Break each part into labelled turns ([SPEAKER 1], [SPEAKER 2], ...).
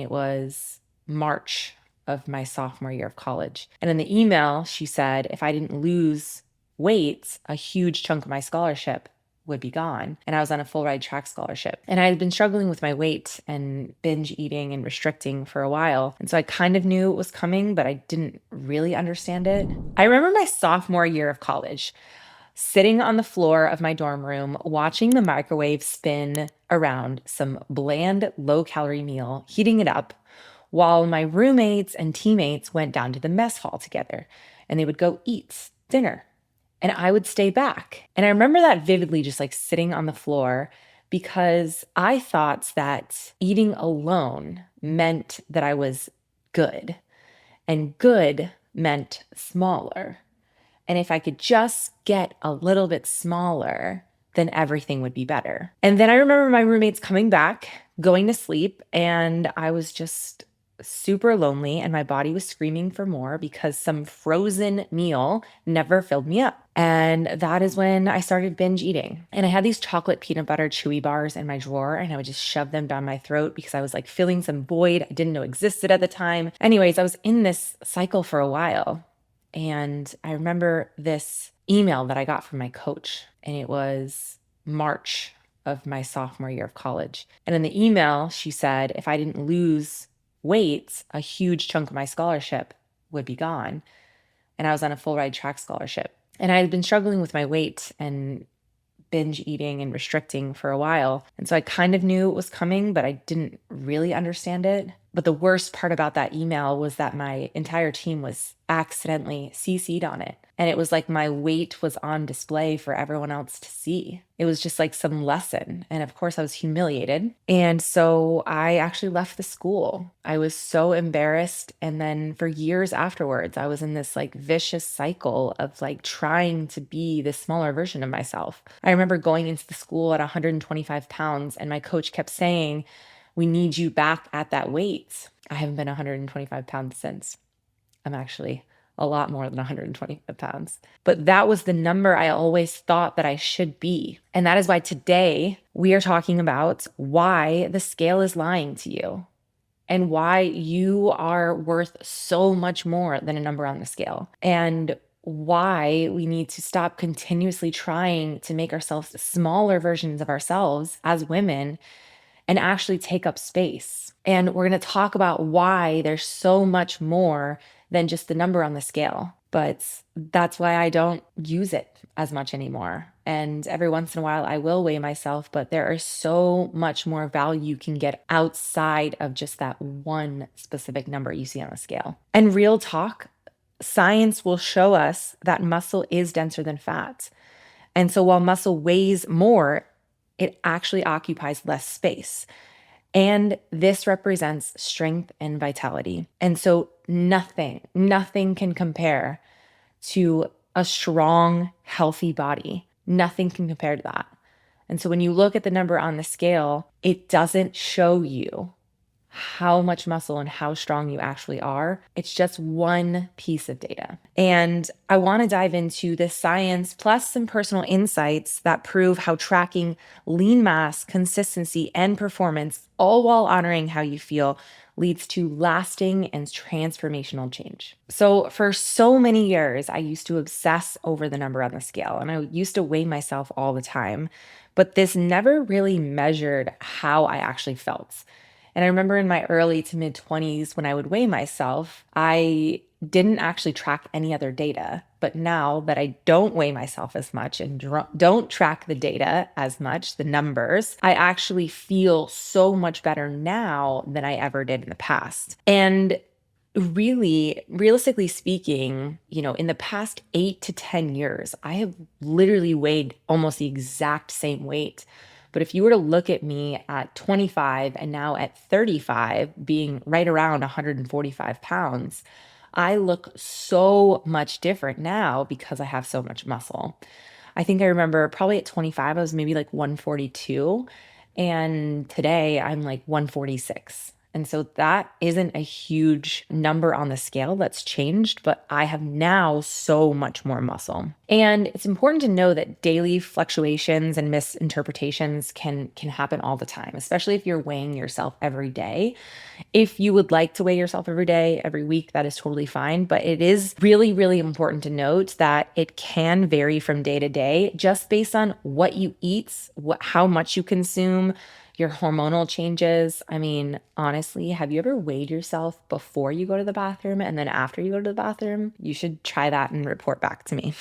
[SPEAKER 1] it was March of my sophomore year of college. And in the email, she said if I didn't lose weight, a huge chunk of my scholarship would be gone. And I was on a full ride track scholarship. And I had been struggling with my weight and binge eating and restricting for a while. And so I kind of knew it was coming, but I didn't really understand it. I remember my sophomore year of college, sitting on the floor of my dorm room, watching the microwave spin around some bland, low calorie meal, heating it up, while my roommates and teammates went down to the mess hall together and they would go eat dinner. And I would stay back. And I remember that vividly, just like sitting on the floor, because I thought that eating alone meant that I was good, and good meant smaller. And if I could just get a little bit smaller, then everything would be better. And then I remember my roommates coming back, going to sleep, and I was just super lonely and my body was screaming for more because some frozen meal never filled me up. And that is when I started binge eating. And I had these chocolate peanut butter chewy bars in my drawer and I would just shove them down my throat because I was like filling some void I didn't know existed at the time. Anyways, I was in this cycle for a while. And I remember this email that I got from my coach, and it was March of my sophomore year of college. And in the email, she said if I didn't lose weight, a huge chunk of my scholarship would be gone. And I was on a full ride track scholarship. And I had been struggling with my weight and binge eating and restricting for a while. And so I kind of knew it was coming, but I didn't really understand it. But the worst part about that email was that my entire team was accidentally CC'd on it. And it was like my weight was on display for everyone else to see. It was just like some lesson. And of course, I was humiliated. And so I actually left the school. I was so embarrassed. And then for years afterwards, I was in this like vicious cycle of like trying to be this smaller version of myself. I remember going into the school at 125 pounds, and my coach kept saying, "We need you back at that weight." I haven't been 125 pounds since. I'm actually a lot more than 125 pounds. But that was the number I always thought that I should be. And that is why today we are talking about why the scale is lying to you and why you are worth so much more than a number on the scale, and why we need to stop continuously trying to make ourselves smaller versions of ourselves as women and actually take up space. And we're going to talk about why there's so much more than just the number on the scale. But that's why I don't use it as much anymore. And every once in a while, I will weigh myself, but there is so much more value you can get outside of just that one specific number you see on the scale. And real talk, science will show us that muscle is denser than fat. And so while muscle weighs more, it actually occupies less space. And this represents strength and vitality. And so nothing can compare to a strong, healthy body. Nothing can compare to that. And so when you look at the number on the scale, it doesn't show you how much muscle and how strong you actually are. It's just one piece of data. And I want to dive into the science plus some personal insights that prove how tracking lean mass, consistency, and performance, all while honoring how you feel, leads to lasting and transformational change. So for so many years, I used to obsess over the number on the scale, and I used to weigh myself all the time, but this never really measured how I actually felt. And I remember in my early to mid 20s, when I would weigh myself, I didn't actually track any other data. But now that I don't weigh myself as much and don't track the data as much, the numbers, I actually feel so much better now than I ever did in the past. And really, realistically speaking, in the past 8 to 10 years, I have literally weighed almost the exact same weight. But if you were to look at me at 25 and now at 35, being right around 145 pounds, I look so much different now because I have so much muscle. I think I remember probably at 25, I was maybe like 142. And today I'm like 146. And so that isn't a huge number on the scale that's changed, but I have now so much more muscle. And it's important to know that daily fluctuations and misinterpretations can happen all the time, especially if you're weighing yourself every day. If you would like to weigh yourself every day, every week, that is totally fine. But it is really, really important to note that it can vary from day to day just based on what you eat, how much you consume, your hormonal changes. I mean, honestly, have you ever weighed yourself before you go to the bathroom and then after you go to the bathroom? You should try that and report back to me.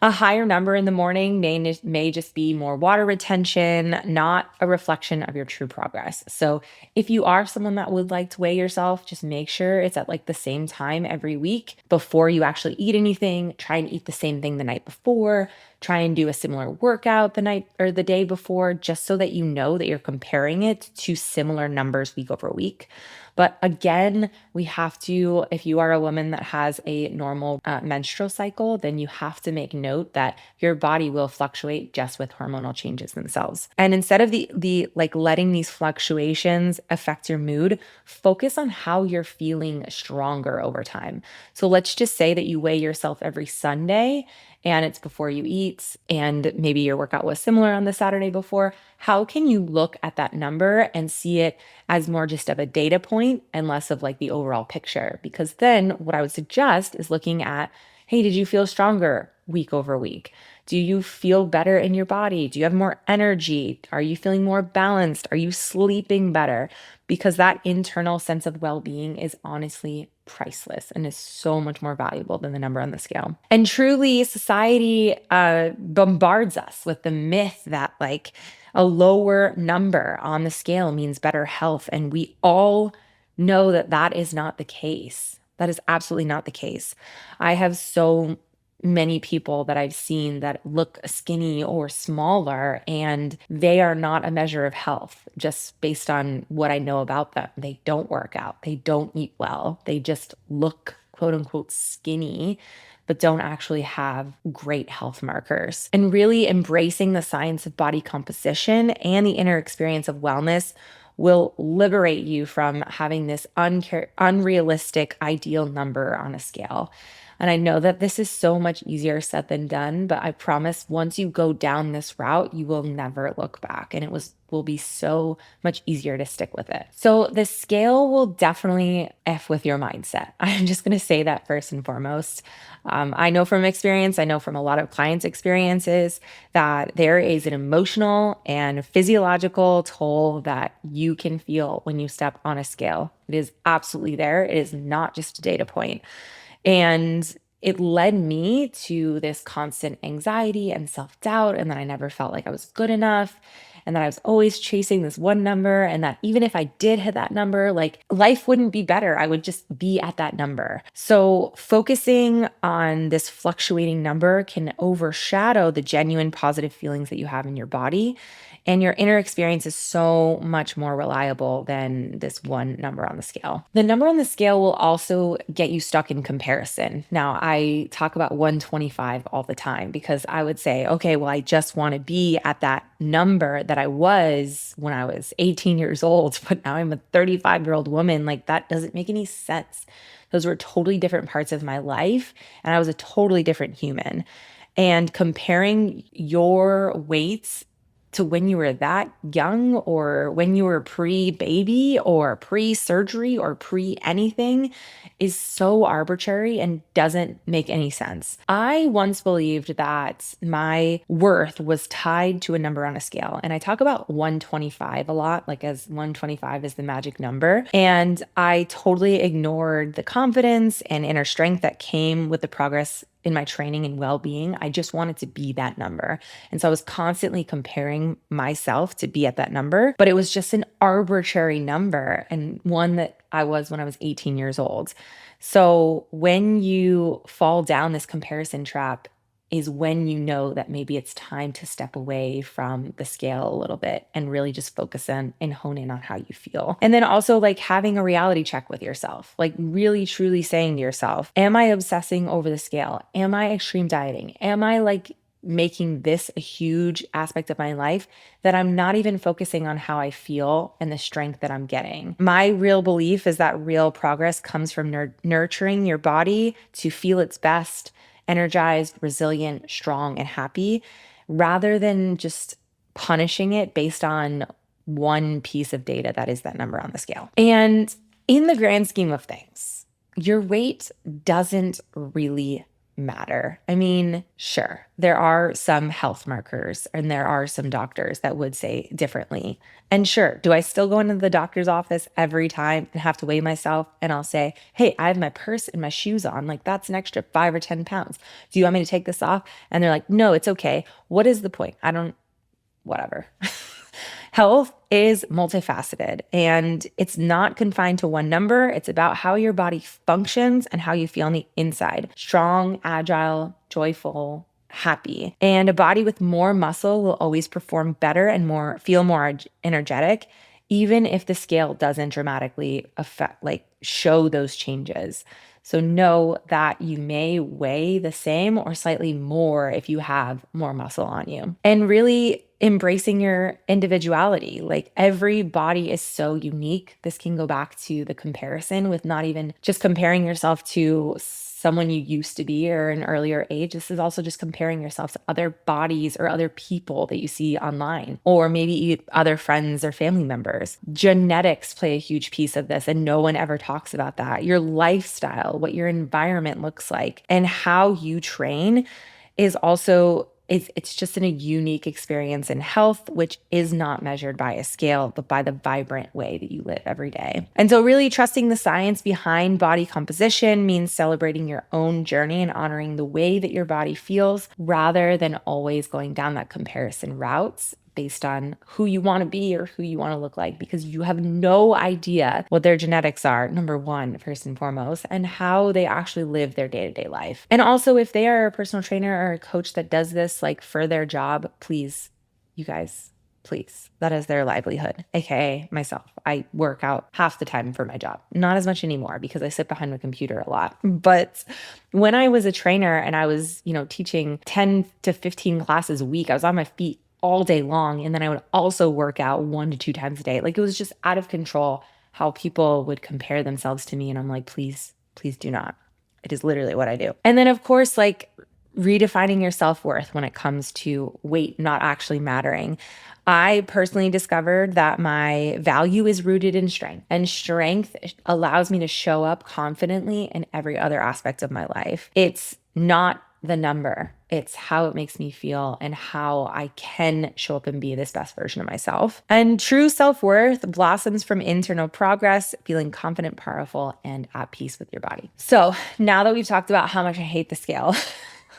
[SPEAKER 1] A higher number in the morning may just be more water retention, not a reflection of your true progress. So, if you are someone that would like to weigh yourself, just make sure it's at like the same time every week before you actually eat anything. Try and eat the same thing the night before. Try and do a similar workout the night or the day before, just so that you know that you're comparing it to similar numbers week over week. But again, we have to, if you are a woman that has a normal menstrual cycle, then you have to make note that your body will fluctuate just with hormonal changes themselves. And instead of the like letting these fluctuations affect your mood, focus on how you're feeling stronger over time. So let's just say that you weigh yourself every Sunday and it's before you eat, and maybe your workout was similar on the Saturday before. How can you look at that number and see it as more just of a data point and less of like the overall picture? Because then what I would suggest is looking at, hey, did you feel stronger week over week? Do you feel better in your body? Do you have more energy? Are you feeling more balanced? Are you sleeping better? Because that internal sense of well-being is honestly priceless and is so much more valuable than the number on the scale. And truly, society bombards us with the myth that like a lower number on the scale means better health. And we all know that that is not the case. That is absolutely not the case. I have so many people that I've seen that look skinny or smaller, and they are not a measure of health just based on what I know about them. They don't work out, they don't eat well, they just look quote unquote skinny, but don't actually have great health markers. And really embracing the science of body composition and the inner experience of wellness will liberate you from having this unrealistic ideal number on a scale. And I know that this is so much easier said than done, but I promise once you go down this route, you will never look back, and will be so much easier to stick with it. So the scale will definitely F with your mindset. I'm just going to say that first and foremost. I know from experience, I know from a lot of clients' experiences that there is an emotional and physiological toll that you can feel when you step on a scale. It is absolutely there. It is not just a data point. And it led me to this constant anxiety and self-doubt, and that I never felt like I was good enough, and that I was always chasing this one number, and that even if I did hit that number, like life wouldn't be better. I would just be at that number. So focusing on this fluctuating number can overshadow the genuine positive feelings that you have in your body. And your inner experience is so much more reliable than this one number on the scale. The number on the scale will also get you stuck in comparison. Now, I talk about 125 all the time because I would say, okay, well, I just want to be at that number that I was when I was 18 years old, but now I'm a 35-year-old woman. Like, that doesn't make any sense. Those were totally different parts of my life, and I was a totally different human. And comparing your weights to when you were that young, or when you were pre-baby or pre-surgery or pre-anything, is so arbitrary and doesn't make any sense. I once believed that my worth was tied to a number on a scale. And I talk about 125 a lot, like as 125 is the magic number. And I totally ignored the confidence and inner strength that came with the progress in my training and well-being. I just wanted to be that number. And so I was constantly comparing myself to be at that number, but it was just an arbitrary number, and one that I was when I was 18 years old. So when you fall down this comparison trap is when you know that maybe it's time to step away from the scale a little bit and really just focus on and hone in on how you feel. And then also like having a reality check with yourself, like really truly saying to yourself, am I obsessing over the scale? Am I extreme dieting? Am I like making this a huge aspect of my life that I'm not even focusing on how I feel and the strength that I'm getting. My real belief is that real progress comes from nurturing your body to feel its best, energized, resilient, strong, and happy, rather than just punishing it based on one piece of data that is that number on the scale. And in the grand scheme of things, your weight doesn't really matter. I mean, sure, there are some health markers and there are some doctors that would say differently. And sure, do I still go into the doctor's office every time and have to weigh myself? And I'll say, hey, I have my purse and my shoes on. Like, that's an extra 5 or 10 pounds. Do you want me to take this off? And they're like, no, it's okay. What is the point? Whatever. Health is multifaceted and it's not confined to one number. It's about how your body functions and how you feel on the inside. Strong, agile, joyful, happy. And a body with more muscle will always perform better and feel more energetic, even if the scale doesn't dramatically show those changes. So know that you may weigh the same or slightly more if you have more muscle on you. And really embracing your individuality. Like, every body is so unique. This can go back to the comparison with not even just comparing yourself to someone you used to be or an earlier age. This is also just comparing yourself to other bodies or other people that you see online, or maybe other friends or family members. Genetics play a huge piece of this, and no one ever talks about that. Your lifestyle, what your environment looks like, and how you train is also it's just a unique experience in health, which is not measured by a scale, but by the vibrant way that you live every day. And so really trusting the science behind body composition means celebrating your own journey and honoring the way that your body feels, rather than always going down that comparison routes based on who you want to be or who you want to look like, because you have no idea what their genetics are, number one, first and foremost, and how they actually live their day-to-day life. And also, if they are a personal trainer or a coach that does this like for their job, please, you guys, please, that is their livelihood, aka myself. I work out half the time for my job, not as much anymore because I sit behind my computer a lot. But when I was a trainer and I was, teaching 10 to 15 classes a week, I was on my feet all day long. And then I would also work out 1 to 2 times a day. Like, it was just out of control how people would compare themselves to me. And I'm like, please, please do not. It is literally what I do. And then, of course, like, redefining your self-worth when it comes to weight not actually mattering. I personally discovered that my value is rooted in strength, and strength allows me to show up confidently in every other aspect of my life. It's not the number. It's how it makes me feel and how I can show up and be this best version of myself. And true self-worth blossoms from internal progress, feeling confident, powerful, and at peace with your body. So now that we've talked about how much I hate the scale,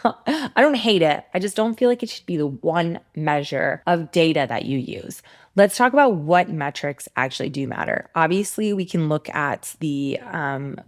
[SPEAKER 1] I don't hate it. I just don't feel like it should be the one measure of data that you use. Let's talk about what metrics actually do matter. Obviously, we can look at the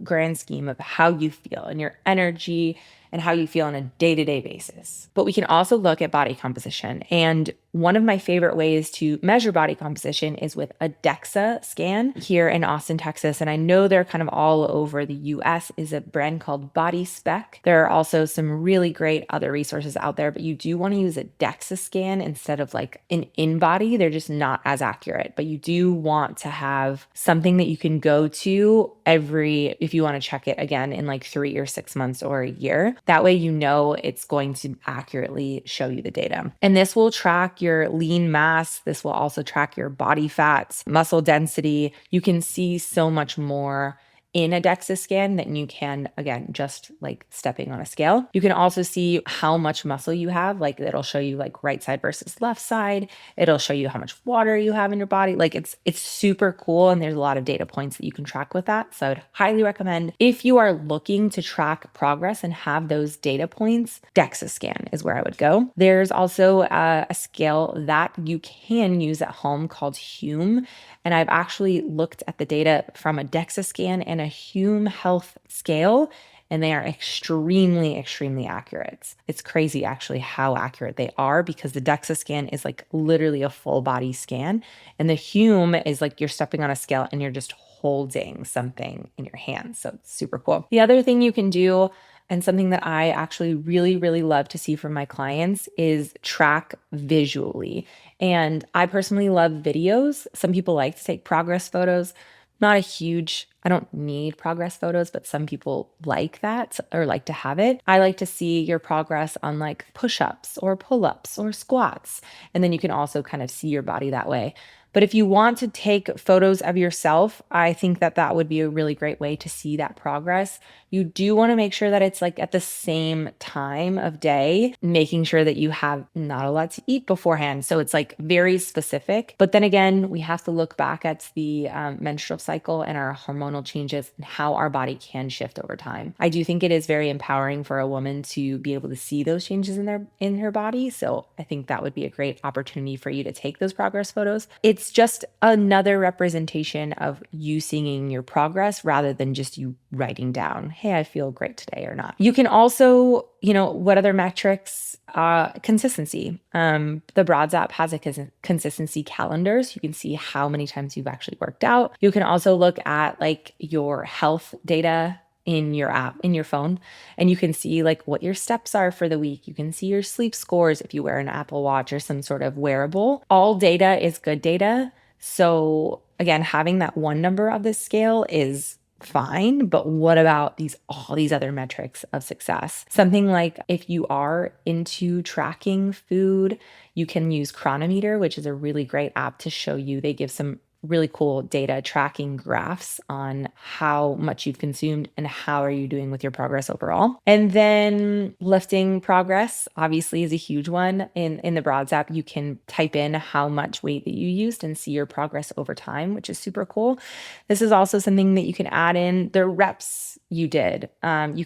[SPEAKER 1] grand scheme of how you feel and your energy and how you feel on a day-to-day basis. But we can also look at body composition. And one of my favorite ways to measure body composition is with a DEXA scan here in Austin, Texas. And I know they're kind of all over the US, is a brand called Body Spec. There are also some really great other resources out there, but you do want to use a DEXA scan instead of like an in-body. They're just not as accurate, but you do want to have something that you can go to if you want to check it again in like 3 or 6 months or a year. That way, it's going to accurately show you the data. And this will track your lean mass. This will also track your body fats, muscle density. You can see so much more in a DEXA scan than you can, again, just like stepping on a scale. You can also see how much muscle you have. Like, it'll show you like right side versus left side. It'll show you how much water you have in your body. Like, it's super cool. And there's a lot of data points that you can track with that. So I'd highly recommend, if you are looking to track progress and have those data points, DEXA scan is where I would go. There's also a scale that you can use at home called Hume. And I've actually looked at the data from a DEXA scan and a Hume Health scale, and they are extremely, extremely accurate. It's crazy actually how accurate they are, because the DEXA scan is like literally a full body scan. And the Hume is like you're stepping on a scale and you're just holding something in your hands. So it's super cool. The other thing you can do And something that I actually really, really love to see from my clients is track visually. And I personally love videos. Some people like to take progress photos. Not a huge, I don't need progress photos, but some people like that or like to have it. I like to see your progress on like push ups or pull ups or squats. And then you can also kind of see your body that way. But if you want to take photos of yourself, I think that that would be a really great way to see that progress. You do want to make sure that it's like at the same time of day, making sure that you have not a lot to eat beforehand. So it's like very specific. But then again, we have to look back at the menstrual cycle and our hormonal changes and how our body can shift over time. I do think it is very empowering for a woman to be able to see those changes in her body. So I think that would be a great opportunity for you to take those progress photos. It's just another representation of you seeing your progress rather than just you writing down, hey, I feel great today or not. You can also, what other metrics? Consistency. The Broads app has a consistency calendar, so you can see how many times you've actually worked out. You can also look at like your health data in your app, in your phone, and you can see like what your steps are for the week. You can see your sleep scores if you wear an Apple Watch or some sort of wearable. All data is good data. So again, having that one number of this scale is fine, but what about all these other metrics of success? Something like if you are into tracking food, you can use Chronometer, which is a really great app to show you. They give some really cool data tracking graphs on how much you've consumed and how are you doing with your progress overall. And then lifting progress obviously is a huge one. In the Broads app, you can type in how much weight that you used and see your progress over time, which is super cool. This is also something that you can add in the reps you did. You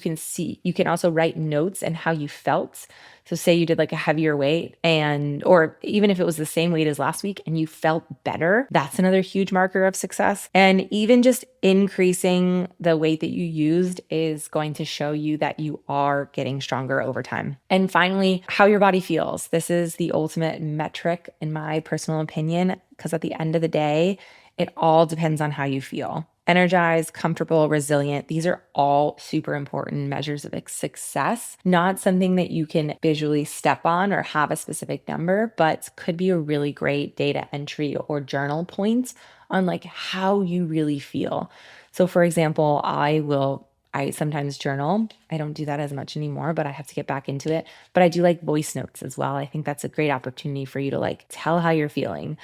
[SPEAKER 1] can also write notes and how you felt. So say you did like a heavier weight or even if it was the same weight as last week and you felt better, that's another huge marker of success. And even just increasing the weight that you used is going to show you that you are getting stronger over time. And finally, how your body feels. This is the ultimate metric in my personal opinion, because at the end of the day, it all depends on how you feel. Energized, comfortable, resilient. These are all super important measures of success. Not something that you can visually step on or have a specific number, but could be a really great data entry or journal point on like how you really feel. So for example, I sometimes journal. I don't do that as much anymore, but I have to get back into it. But I do like voice notes as well. I think that's a great opportunity for you to like tell how you're feeling.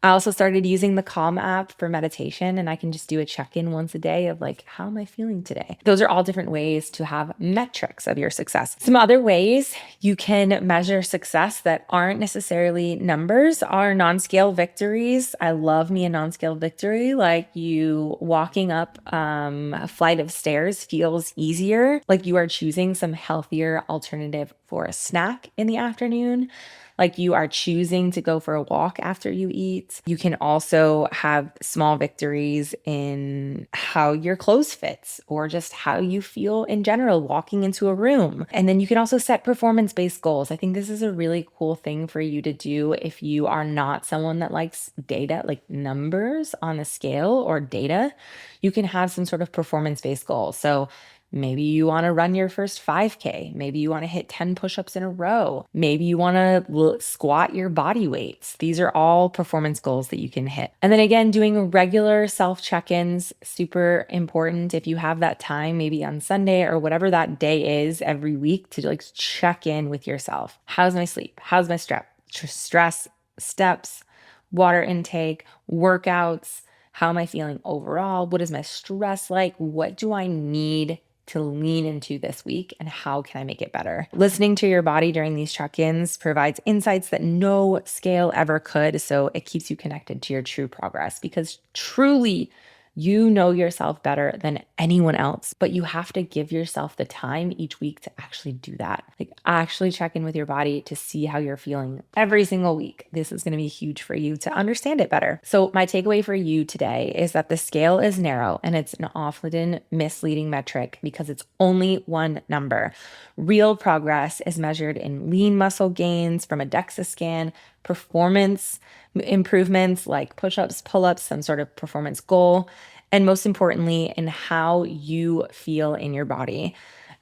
[SPEAKER 1] I also started using the Calm app for meditation, and I can just do a check-in once a day of like, how am I feeling today? Those are all different ways to have metrics of your success. Some other ways you can measure success that aren't necessarily numbers are non-scale victories. I love me a non-scale victory, like you walking up a flight of stairs feels easier, like you are choosing some healthier alternative for a snack in the afternoon. Like you are choosing to go for a walk after you eat. You can also have small victories in how your clothes fits or just how you feel in general walking into a room. And then you can also set performance-based goals. I think this is a really cool thing for you to do if you are not someone that likes data, like numbers on a scale or data. You can have some sort of performance-based goal. So maybe you want to run your first 5K. Maybe you want to hit 10 push-ups in a row. Maybe you want to squat your body weights. These are all performance goals that you can hit. And then again, doing regular self-check-ins, super important. If you have that time, maybe on Sunday or whatever that day is every week, to like check in with yourself. How's my sleep? How's my stress, steps, water intake, workouts? How am I feeling overall? What is my stress like? What do I need to lean into this week, and how can I make it better? Listening to your body during these check-ins provides insights that no scale ever could. So it keeps you connected to your true progress, because truly you know yourself better than anyone else, but you have to give yourself the time each week to actually do that. Like actually check in with your body to see how you're feeling every single week. This is going to be huge for you to understand it better. So my takeaway for you today is that the scale is narrow and it's an often misleading metric because it's only one number. Real progress is measured in lean muscle gains from a DEXA scan, performance improvements like push-ups, pull-ups, some sort of performance goal, and most importantly, in how you feel in your body.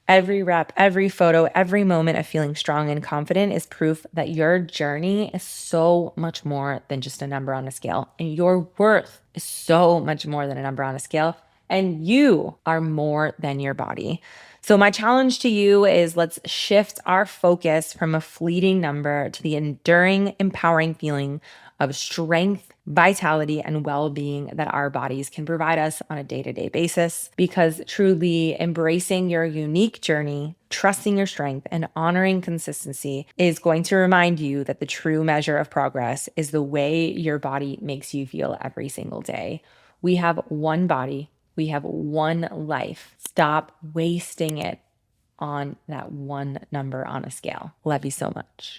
[SPEAKER 1] Every rep, every photo, every moment of feeling strong and confident is proof that your journey is so much more than just a number on a scale. And your worth is so much more than a number on a scale. And you are more than your body. So, my challenge to you is let's shift our focus from a fleeting number to the enduring, empowering feeling of strength, vitality, and well being that our bodies can provide us on a day to day basis. Because truly embracing your unique journey, trusting your strength, and honoring consistency is going to remind you that the true measure of progress is the way your body makes you feel every single day. We have one body, we have one life. Stop wasting it on that one number on a scale. Love you so much.